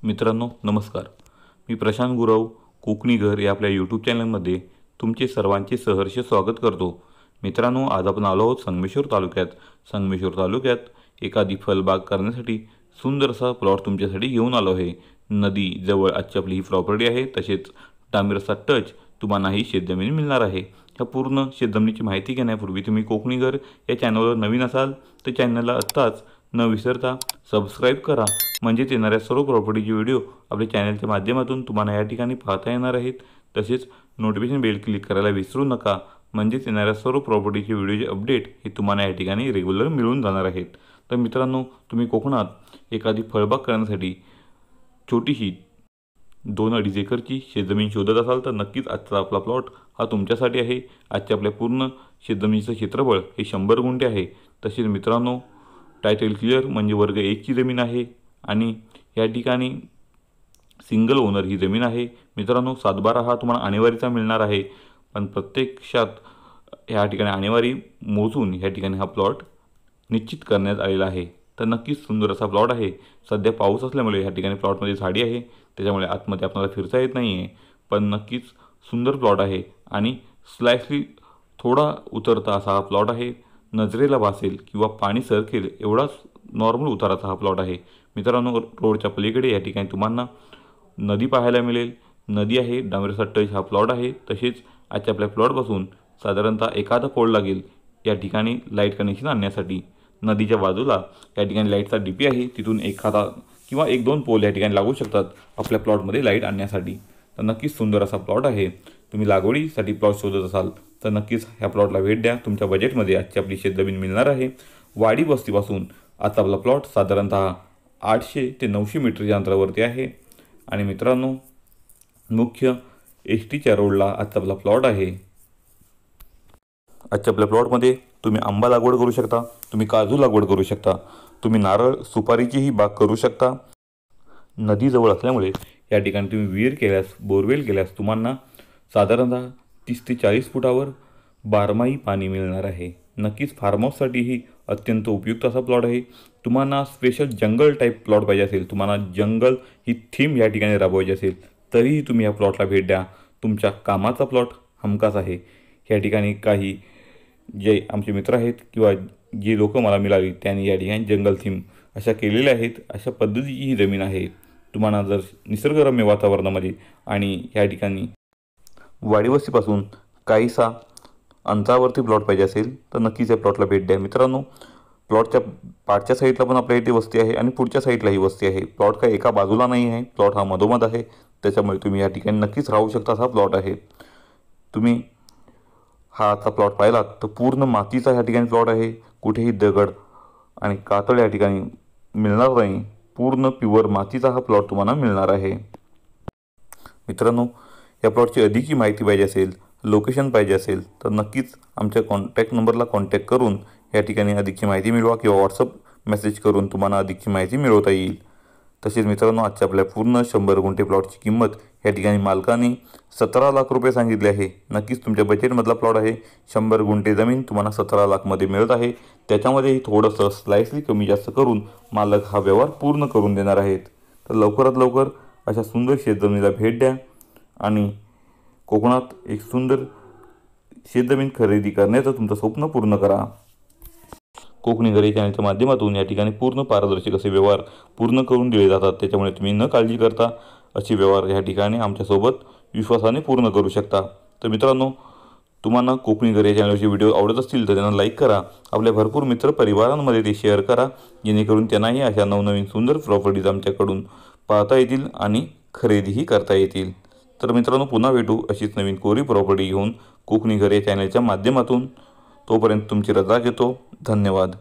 मित्रांनो नमस्कार. मी प्रशांत गुरव कोकणी घर या आपल्या यूट्यूब चॅनलमध्ये तुमचे सर्वांचे सहर्ष स्वागत करतो. मित्रांनो, आज आपण आलो आहोत संगमेश्वर तालुक्यात एखादी फलबाग करण्यासाठी सुंदरसा प्लॉट तुमच्यासाठी घेऊन आलो आहे. नदी जवळ आजची आपली ही प्रॉपर्टी आहे. तसेच डांबरचा टच तुम्हाला ही शेतजमीन मिळणार आहे. ह्या पूर्ण शेतजमिनीची माहिती घेण्यापूर्वी तुम्ही कोकणी घर या चॅनलवर नवीन असाल तर चॅनलला आत्ताच न विसरता सबस्क्राईब करा. म्हणजेच येणाऱ्या सर्व प्रॉपर्टीचे व्हिडिओ आपल्या चॅनलच्या माध्यमातून तुम्हाला या ठिकाणी पाहता येणार आहेत. तसेच नोटिफिकेशन बेल क्लिक करायला विसरू नका. म्हणजेच येणाऱ्या सर्व प्रॉपर्टीचे व्हिडिओचे अपडेट हे तुम्हाला या ठिकाणी रेग्युलर मिळून जाणार आहेत. तर मित्रांनो, तुम्ही कोकणात एखादी फळबाग करण्यासाठी छोटीशी 2-2.5 एकरची शेतजमीन शोधत असाल तर नक्कीच आजचा आपला प्लॉट हा तुमच्यासाठी आहे. आजच्या आपल्या पूर्ण शेतजमिनीचं क्षेत्रफळ हे 100 गुंठे आहे. तसेच मित्रांनो, टायटल क्लिअर म्हणजे वर्ग 1ची जमीन आहे आणि या ठिकाणी सिंगल ओनर ही जमीन आहे. मित्रांनो, 7/12 हा तुम्हाला आणेवारीचा मिळणार आहे. पण प्रत्यक्षात या ठिकाणी आणेवारी मोजून या ठिकाणी हा प्लॉट निश्चित करण्यात आलेला आहे. तर नक्कीच सुंदर असा प्लॉट आहे. सध्या पाऊस असल्यामुळे या ठिकाणी प्लॉटमध्ये झाडी आहे, त्याच्यामुळे आतमध्ये आपल्याला फिरता येत नाही आहे. पण नक्कीच सुंदर प्लॉट आहे आणि स्लाइसली थोडा उतरता असा हा प्लॉट आहे. नजरेला भासेल किंवा पाणी सरकेल एवढाच नॉर्मल उताराचा हा प्लॉट आहे. मित्रांनो, रोडच्या पलीकडे या ठिकाणी तुम्हाला नदी पाहायला मिळेल. नदी आहे, डांबरेचा टच हा प्लॉट आहे. तसेच आजच्या आपल्या प्लॉटपासून साधारणतः एखादा पोल लागेल या ठिकाणी लाईट कनेक्शन आणण्यासाठी. नदीच्या बाजूला या ठिकाणी लाईटचा डीपी आहे, तिथून एखादा किंवा 1-2 पोल या ठिकाणी लागू शकतात आपल्या प्लॉटमध्ये लाईट आणण्यासाठी. तर नक्कीच सुंदर असा प्लॉट आहे. तुम्ही लागवडीसाठी प्लॉट शोधत असाल तर नक्कीच ह्या प्लॉटला भेट द्या. तुमच्या बजेटमध्ये आजची आपली शेतजमीन मिळणार आहे. वाडी वस्तीपासून आता आपला प्लॉट साधारणतः 800 ते 900 मीटरच्या अंतरावरती आहे. आणि मित्रांनो, मुख्य एसटीच्या रोडला आजचा आपला प्लॉट आहे. आजच्या आपल्या प्लॉटमध्ये तुम्ही आंबा लागवड करू शकता, तुम्ही काजू लागवड करू शकता, तुम्ही नारळ सुपारीचीही बाग करू शकता. नदी जवळ असल्यामुळे या ठिकाणी तुम्ही विहीर केल्यास, बोरवेल केल्यास तुम्हाला साधारणतः 30 ते 40 फुटावर बारमाही पाणी मिळणार आहे. नक्कीच फार्म हाऊससाठीही अत्यंत उपयुक्त असा प्लॉट आहे. तुम्हाला स्पेशल जंगल टाईप प्लॉट पाहिजे असेल, तुम्हाला जंगल ही थीम या ठिकाणी राबवायची असेल तरीही तुम्ही या प्लॉटला भेट द्या. तुमच्या कामाचा प्लॉट हमखास आहे. या ठिकाणी काही जे आमचे मित्र आहेत किंवा जे लोक मला मिळाली त्यांनी या ठिकाणी जंगल थीम अशा केलेल्या आहेत. अशा पद्धतीची ही जमीन आहे. तुम्हाला जर निसर्गरम्य वातावरणामध्ये आणि या ठिकाणी वाडीवस्तीपासून काहीसा अंतरावरती प्लॉट पाहिजे असेल तर नक्कीच या प्लॉटला भेट द्या. मित्रांनो, प्लॉटच्या पाठच्या साईडला पण आपल्या इथे वस्ती आहे आणि पुढच्या साईडलाही वस्ती आहे. प्लॉट काय एका बाजूला नाही आहे, प्लॉट हा मधोमध आहे. त्याच्यामुळे तुम्ही या ठिकाणी नक्कीच राहू शकता. असा प्लॉट आहे. तुम्ही हा आता प्लॉट पाहिलात तर पूर्ण मातीचा या ठिकाणी प्लॉट आहे. कुठेही दगड आणि कातळ या ठिकाणी मिळणार नाही. पूर्ण प्युअर मातीचा हा प्लॉट तुम्हाला मिळणार आहे. मित्रांनो, या प्लॉटची अधिकची माहिती पाहिजे असेल, लोकेशन पाहिजे असेल तर नक्कीच आमच्या कॉन्टॅक्ट नंबरला कॉन्टॅक्ट करून या ठिकाणी अधिकची माहिती मिळवा किंवा व्हॉट्सअप मेसेज करून तुम्हाला अधिकची माहिती मिळवता येईल. तसेच मित्रांनो, आजच्या आपल्या पूर्ण 100 गुंठे प्लॉटची किंमत या ठिकाणी मालकाने 17 लाख रुपये सांगितले आहे. नक्कीच तुमच्या बजेटमधला प्लॉट आहे. 100 गुंठे जमीन तुम्हाला 17 लाखमध्ये मिळत आहे. त्याच्यामध्येही थोडंसं स्लाइसली कमी जास्त करून मालक हा व्यवहार पूर्ण करून देणार आहेत. तर लवकरात लवकर अशा सुंदर शेतजमिनीला भेट द्या आणि कोकणात एक सुंदर शेतजमीन खरेदी करण्याचं तुमचं स्वप्न पूर्ण करा. कोकणी घर चॅनलच्या माध्यमातून या ठिकाणी पूर्ण पारदर्शक असे व्यवहार पूर्ण करून दिले जातात. त्याच्यामुळे तुम्ही न काळजी करता असे व्यवहार या ठिकाणी आमच्यासोबत विश्वासाने पूर्ण करू शकता. तर मित्रांनो, तुम्हाला कोकणी घर या चॅनलचे व्हिडिओ आवडत असतील तर त्यांना लाईक करा. आपल्या भरपूर मित्र परिवारांमध्ये ते शेअर करा, जेणेकरून त्यांनाही अशा नवनवीन सुंदर प्रॉपर्टीज आमच्याकडून पाहता येतील आणि खरेदीही करता येतील. तर मित्रांनो, पुन्हा भेटू अशीच नवीन कोरी प्रॉपर्टी घेऊन कोकणी घर या चॅनलच्या माध्यमातून. तोपर्यंत तुमची रजा घेतो. धन्यवाद.